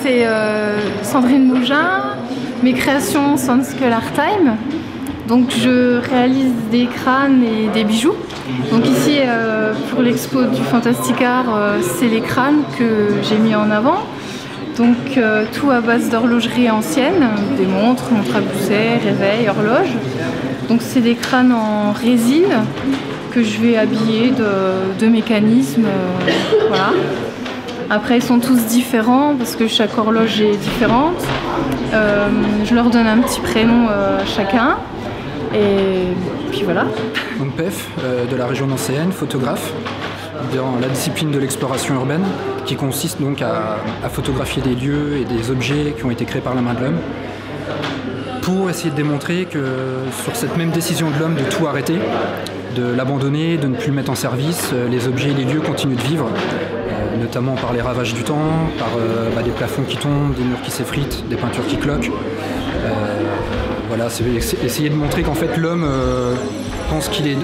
c'est Sandrine Mougin, mes créations Sunskull Art Time. Donc je réalise des crânes et des bijoux. Donc ici pour l'expo du Fantastic Art, c'est les crânes que j'ai mis en avant. Donc tout à base d'horlogerie ancienne, des montres à gousset, réveil, horloge. Donc c'est des crânes en résine que je vais habiller de mécanismes. Voilà. Après ils sont tous différents parce que chaque horloge est différente. Je leur donne un petit prénom à chacun. Et puis voilà. Donc Pef, de la région nancéenne, photographe, dans la discipline de l'exploration urbaine, qui consiste donc à photographier des lieux et des objets qui ont été créés par la main de l'homme, pour essayer de démontrer que sur cette même décision de l'homme de tout arrêter, de l'abandonner, de ne plus le mettre en service, les objets et les lieux continuent de vivre, notamment par les ravages du temps, par des plafonds qui tombent, des murs qui s'effritent, des peintures qui cloquent. Voilà, c'est essayer de montrer qu'en fait l'homme pense qu'il est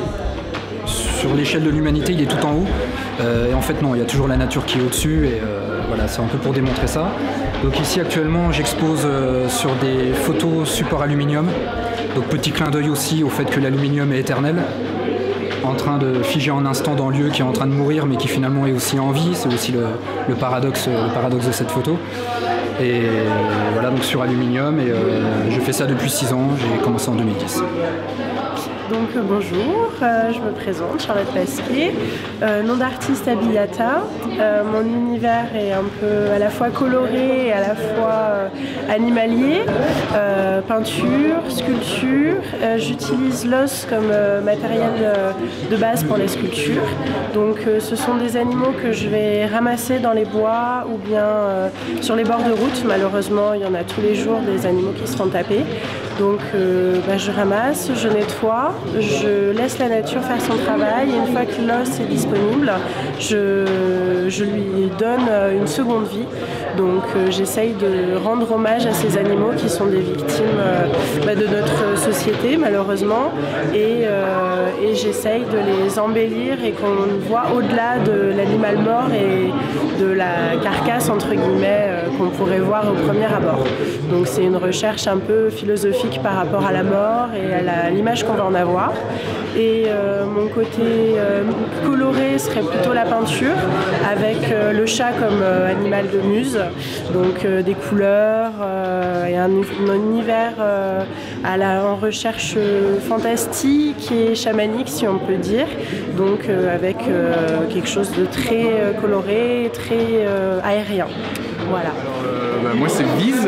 sur l'échelle de l'humanité, il est tout en haut. Et en fait non, il y a toujours la nature qui est au-dessus. Et voilà, c'est un peu pour démontrer ça. Donc ici actuellement, j'expose sur des photos support aluminium. Donc petit clin d'œil aussi au fait que l'aluminium est éternel, en train de figer en instant dans le lieu qui est en train de mourir, mais qui finalement est aussi en vie. C'est aussi le paradoxe de cette photo. Et voilà, donc sur aluminium, et je fais ça depuis 6 ans, j'ai commencé en 2010. Donc bonjour, je me présente, Charlotte Pasquier, nom d'artiste Abiyata. Mon univers est un peu à la fois coloré et à la fois animalier, peinture, sculpture. J'utilise l'os comme matériel de base pour les sculptures. Donc ce sont des animaux que je vais ramasser dans les bois ou bien sur les bords de route. Malheureusement, il y en a tous les jours des animaux qui se font taper. Donc je ramasse, je nettoie, je laisse la nature faire son travail, et une fois que l'os est disponible, je lui donne une seconde vie. Donc j'essaye de rendre hommage à ces animaux qui sont des victimes de notre société malheureusement, et j'essaye de les embellir et qu'on voit au-delà de l'animal mort et de la carcasse entre guillemets qu'on pourrait voir au premier abord. Donc c'est une recherche un peu philosophique par rapport à la mort et à l'image qu'on va en avoir. Et mon côté coloré serait plutôt la peinture, avec le chat comme animal de muse, donc des couleurs et un univers en recherche fantastique et chamanique si on peut dire, donc avec quelque chose de très coloré, très aérien. Voilà. Moi c'est Vise,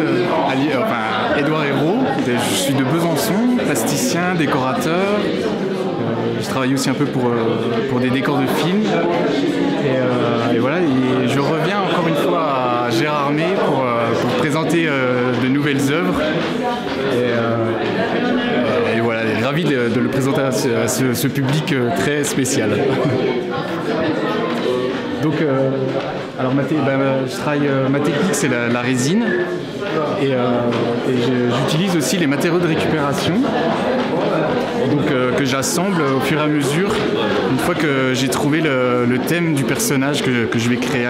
Édouard Hérault, je suis de Besançon, plasticien, décorateur. Je travaille aussi un peu pour des décors de films. Et voilà, et je reviens encore une fois à Gérardmer pour présenter de nouvelles œuvres. Et voilà, ravi de le présenter à ce public très spécial. Donc, alors ma technique c'est la résine, et j'utilise aussi les matériaux de récupération, donc que j'assemble au fur et à mesure une fois que j'ai trouvé le thème du personnage que je vais créer.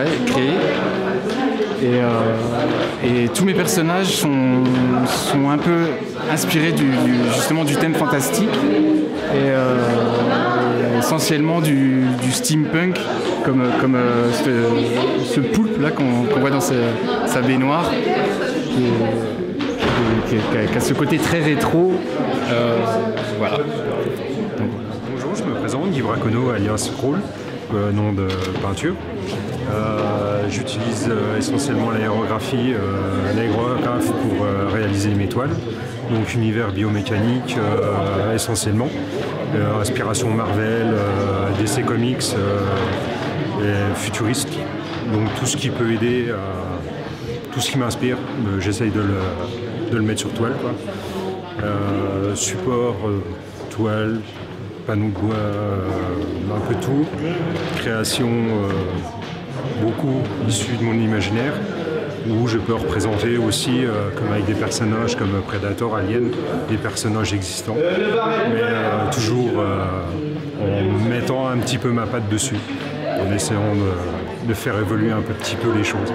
Et tous mes personnages sont un peu inspirés justement du thème fantastique, et essentiellement du steampunk, comme ce poulpe là qu'on voit dans sa baignoire, qui a ce côté très rétro. Voilà. Bonjour, je me présente, Guy Braconneau alias Crawl, nom de peinture. J'utilise essentiellement l'aérographe pour réaliser mes toiles, donc univers biomécanique essentiellement, inspiration Marvel, DC Comics, et futuriste, donc tout ce qui peut aider, tout ce qui m'inspire, j'essaye de le mettre sur toile, quoi. Support, toile, panneaux de bois, un peu tout, création beaucoup issue de mon imaginaire, où je peux représenter aussi, comme avec des personnages comme Predator, Alien, des personnages existants, mais toujours en mettant un petit peu ma patte dessus, en essayant de faire évoluer un petit peu les choses.